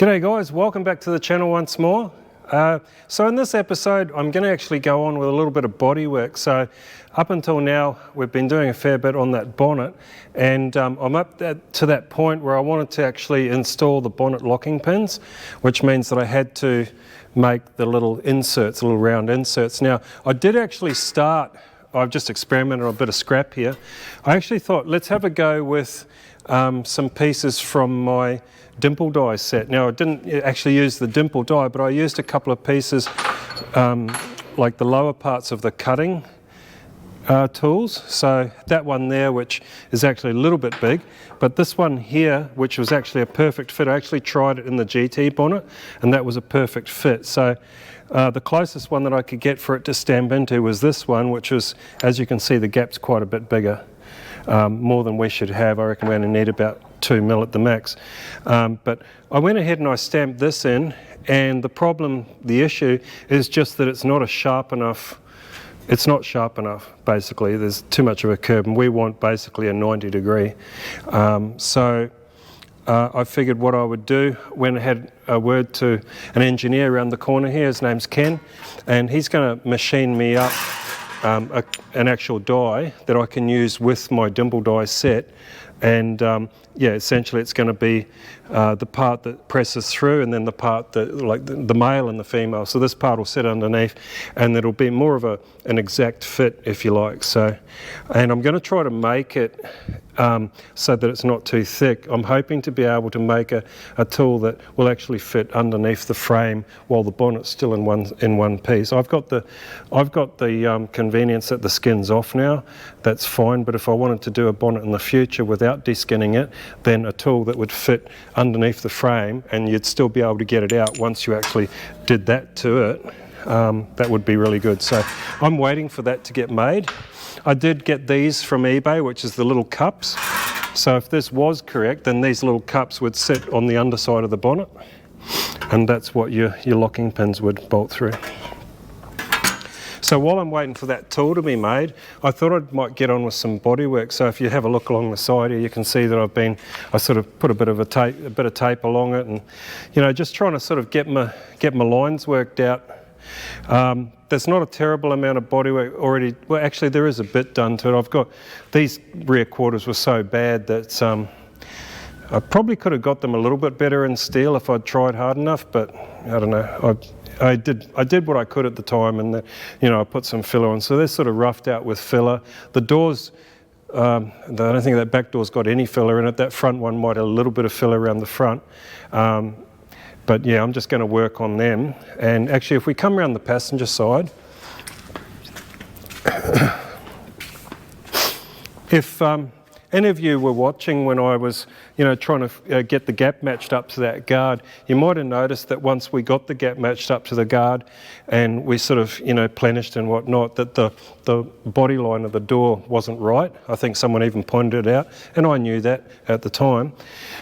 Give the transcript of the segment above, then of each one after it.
G'day guys, welcome back to the channel once more. So in this episode I'm going to actually go on with a little bit of bodywork. So up until now we've been doing a fair bit on that bonnet, and I'm up to that point where I wanted to actually install the bonnet locking pins, which means that I had to make the little inserts, little round inserts. Now I did actually start, I've just experimented on a bit of scrap here. I actually thought let's have a go with some pieces from my dimple die set. Now I didn't actually use the dimple die, but I used a couple of pieces like the lower parts of the cutting tools. So that one there, which is actually a little bit big, but this one here, which was actually a perfect fit. I actually tried it in the GT bonnet and that was a perfect fit. So the closest one that I could get for it to stamp into was this one, which was, as you can see, the gap's quite a bit bigger. More than we should have. I reckon we're going to need about 2 mil at the max. But I went ahead and I stamped this in, and the issue is just that it's not sharp enough, basically. There's too much of a curve, and we want basically a 90 degree. So I figured what I would do, when I had a word to an engineer around the corner here, his name's Ken, and he's going to machine me up an actual die that I can use with my dimple die set, and yeah, essentially it's going to be the part that presses through, and then the part that, like the male and the female. So this part will sit underneath, and it'll be more of an exact fit, if you like. So, and I'm going to try to make it so that it's not too thick. I'm hoping to be able to make a tool that will actually fit underneath the frame while the bonnet's still in one piece. I've got the convenience that the skin's off now. That's fine, but if I wanted to do a bonnet in the future without deskinning it, then a tool that would fit underneath the frame and you'd still be able to get it out once you actually did that to it, that would be really good. So I'm waiting for that to get made. I did get these from eBay, which is the little cups. So if this was correct, then these little cups would sit on the underside of the bonnet, and that's what your locking pins would bolt through. So while I'm waiting for that tool to be made, I thought I might get on with some bodywork. So if you have a look along the side here, you can see that I sort of put a bit of tape along it, and just trying to sort of get my lines worked out. There's not a terrible amount of bodywork already. Well, actually there is a bit done to it. I've got these rear quarters were so bad that I probably could have got them a little bit better in steel if I'd tried hard enough, but I don't know. I did what I could at the time, and I put some filler on. So they're sort of roughed out with filler. The doors, I don't think that back door's got any filler in it. That front one might have a little bit of filler around the front. But yeah, I'm just going to work on them. And actually, if we come around the passenger side, if any of you were watching when I was, trying to get the gap matched up to that guard, you might have noticed that once we got the gap matched up to the guard and we sort of, plenished and whatnot, that the body line of the door wasn't right. I think someone even pointed it out, and I knew that at the time.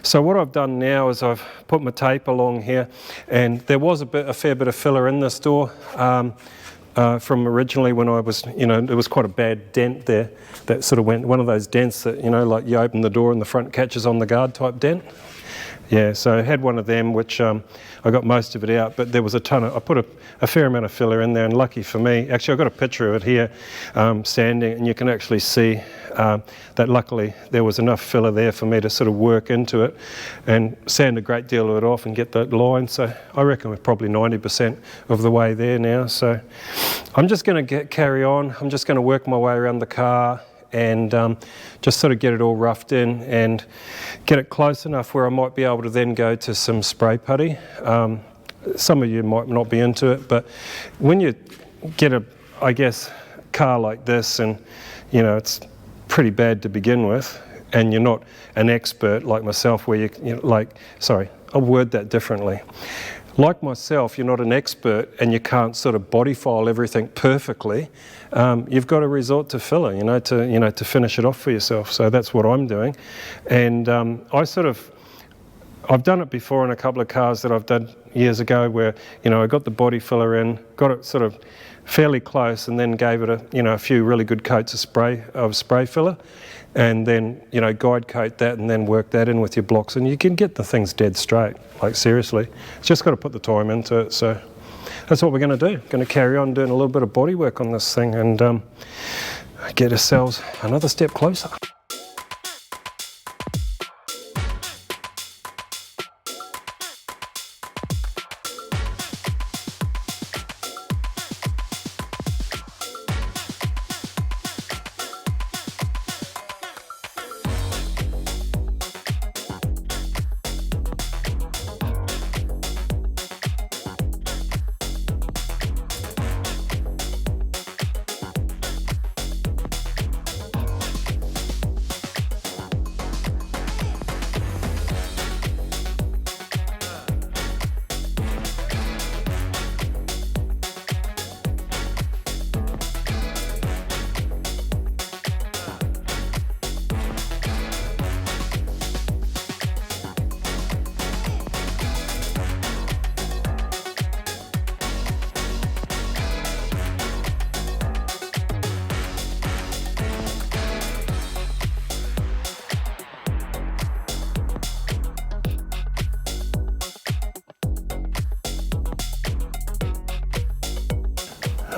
So what I've done now is I've put my tape along here, and there was a fair bit of filler in this door. From originally when I was, there was quite a bad dent there that sort of went, one of those dents that, like you open the door and the front catches on the guard type dent. Yeah, so I had one of them, which I got most of it out, but there was I put a fair amount of filler in there, and lucky for me, actually I've got a picture of it here, sanding, and you can actually see that luckily there was enough filler there for me to sort of work into it and sand a great deal of it off and get that line. So I reckon we're probably 90% of the way there now. So I'm just going to carry on. I'm just going to work my way around the car and just sort of get it all roughed in and get it close enough where I might be able to then go to some spray putty. Some of you might not be into it, but when you get I guess, car like this, and it's pretty bad to begin with, and you're not an expert like myself, where I'll word that differently. Like myself, you're not an expert and you can't sort of body file everything perfectly. You've got to resort to filler, to finish it off for yourself. So that's what I'm doing. And I've done it before in a couple of cars that I've years ago where, I got the body filler in, got it sort of fairly close, and then gave it a few really good coats of spray filler, and then guide coat that, and then work that in with your blocks, and you can get the things dead straight. Like seriously, it's just got to put the time into it. So that's what we're going to do. Going to carry on doing a little bit of body work on this thing and get ourselves another step closer.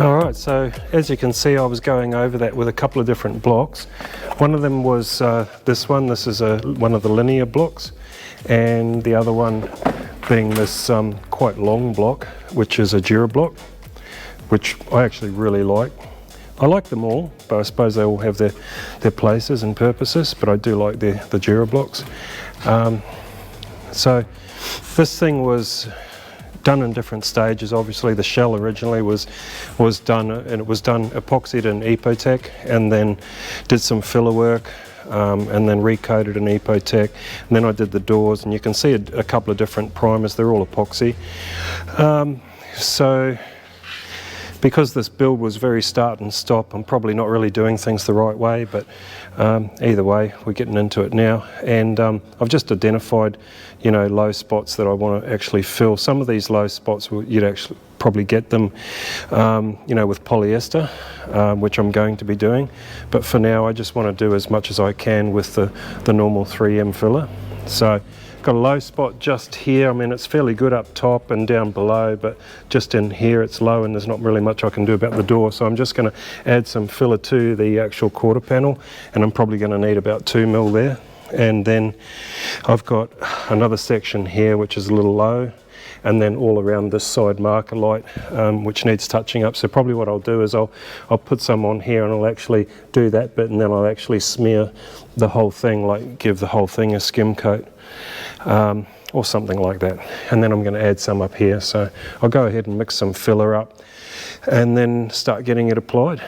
Alright, so as you can see, I was going over that with a couple of different blocks. One of them was this one. This is one of the linear blocks, and the other one being this quite long block, which is a Jura block, which I actually really like. I like them all, but I suppose they all have their places and purposes, but I do like the Jura blocks. So this thing was done in different stages. Obviously the shell originally was done, and it was done epoxied in Epotec, and then did some filler work, and then recoated in Epotec, and then I did the doors, and you can see a couple of different primers. They're all epoxy. So because this build was very start and stop, I'm probably not really doing things the right way, but either way, we're getting into it now. And I've just identified, low spots that I want to actually fill. Some of these low spots, you'd actually probably get them, with polyester, which I'm going to be doing. But for now, I just want to do as much as I can with the normal 3M filler. So got a low spot just here. I mean, it's fairly good up top and down below, but just in here it's low, and there's not really much I can do about the door. So I'm just going to add some filler to the actual quarter panel, and I'm probably going to need about 2 mil there. And then I've got another section here which is a little low, and then all around this side marker light, which needs touching up. So probably what I'll do is I'll put some on here, and I'll actually do that bit, and then I'll actually smear the whole thing, like give the whole thing a skim coat, or something like that. And then I'm going to add some up here. So I'll go ahead and mix some filler up and then start getting it applied.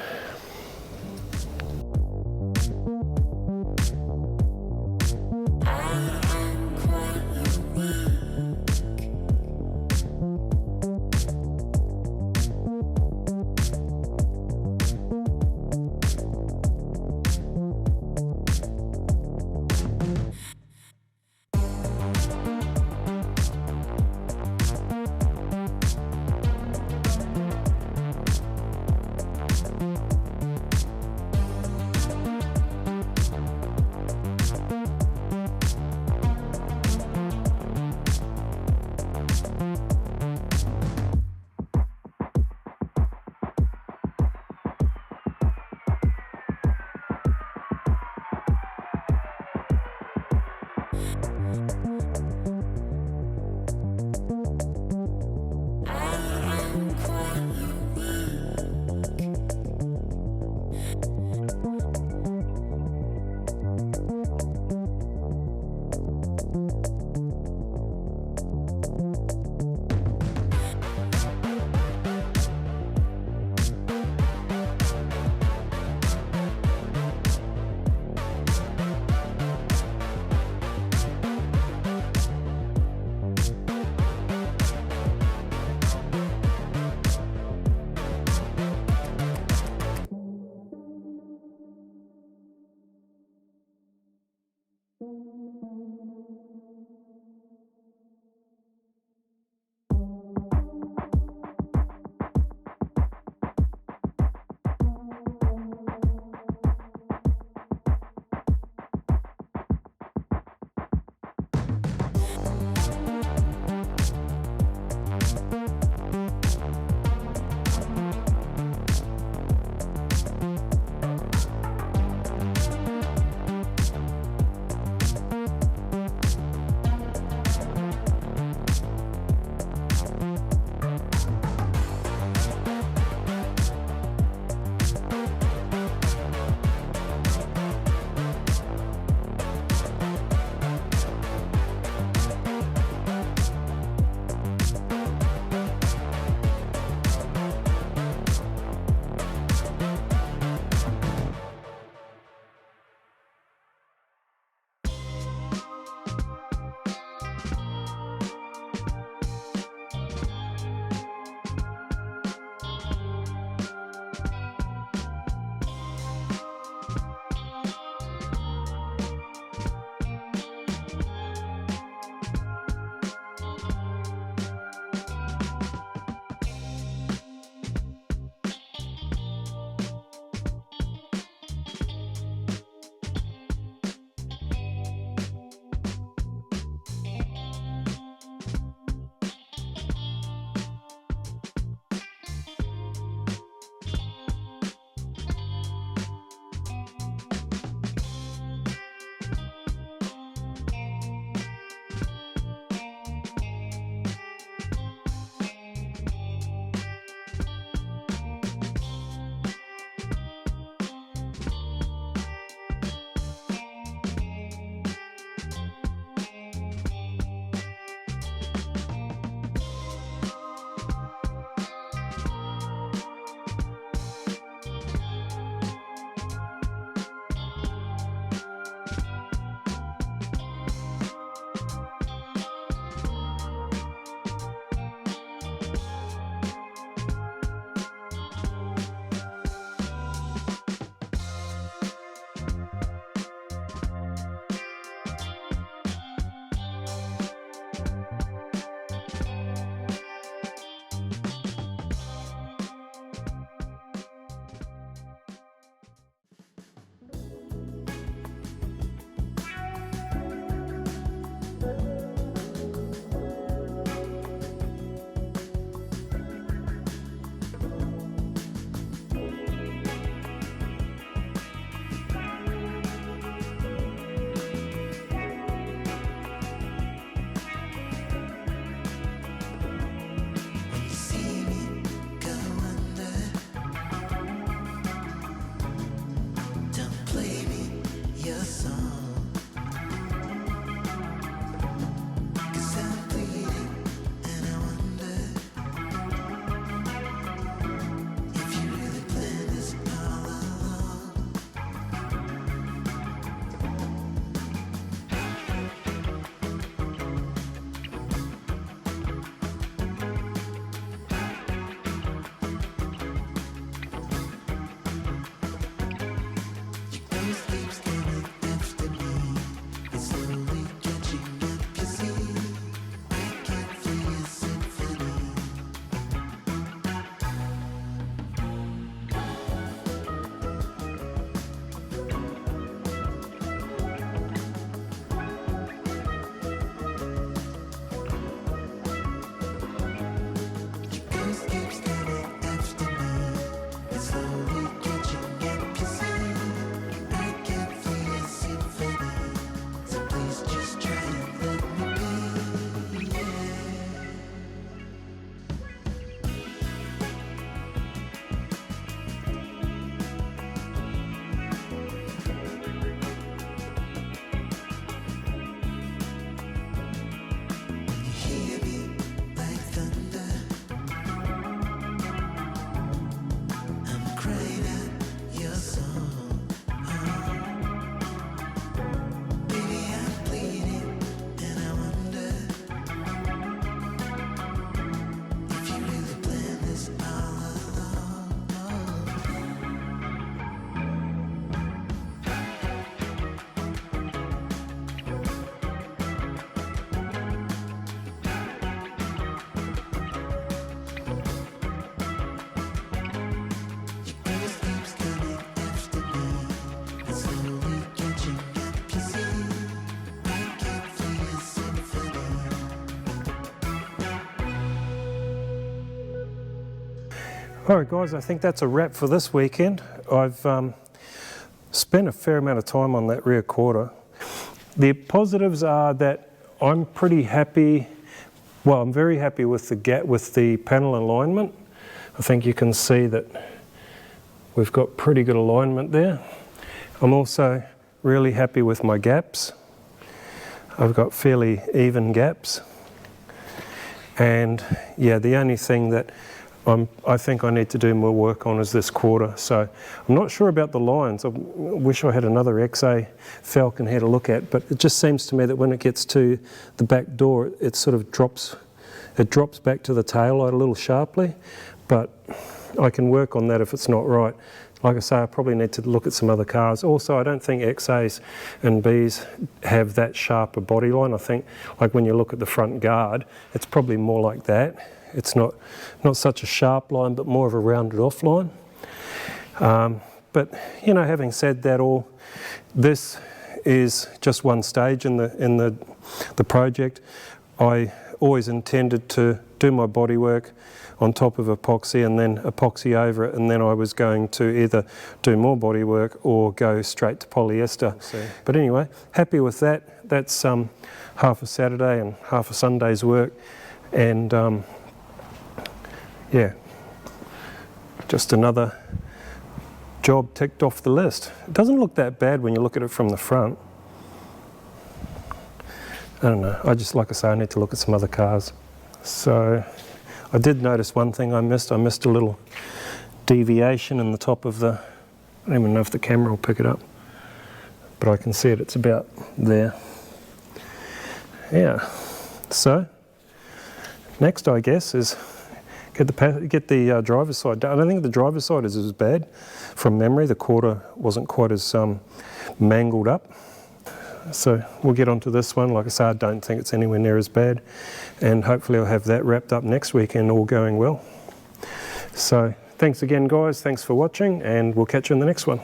Alright guys, I think that's a wrap for this weekend. I've spent a fair amount of time on that rear quarter. The positives are that I'm pretty happy, well, I'm very happy with the gap, with the panel alignment. I think you can see that we've got pretty good alignment there. I'm also really happy with my gaps. I've got fairly even gaps. And yeah, the only thing that I think I need to do more work on is this quarter. So I'm not sure about the lines. I wish I had another XA Falcon here to look at, but it just seems to me that when it gets to the back door, it sort of drops back to the tail light a little sharply, but I can work on that if it's not right. Like I say, I probably need to look at some other cars. Also, I don't think XAs and Bs have that sharp a body line. I think, like when you look at the front guard, it's probably more like that. It's not such a sharp line, but more of a rounded off line. But you know, having said that all, this is just one stage in the project. I always intended to do my bodywork on top of epoxy and then epoxy over it, and then I was going to either do more bodywork or go straight to polyester. But anyway, happy with that. That's half a Saturday and half a Sunday's work, and yeah, just another job ticked off the list. It doesn't look that bad when you look at it from the front. I don't know, like I say, I need to look at some other cars. So I did notice one thing I missed. I missed a little deviation in the top of the, I don't even know if the camera will pick it up, but I can see it, it's about there. Yeah, so next I guess is get the driver's side done. I don't think the driver's side is as bad. From memory, the quarter wasn't quite as mangled up. So we'll get onto this one. Like I say, I don't think it's anywhere near as bad, and hopefully I'll have that wrapped up next weekend, all going well. So thanks again guys, thanks for watching, and we'll catch you in the next one.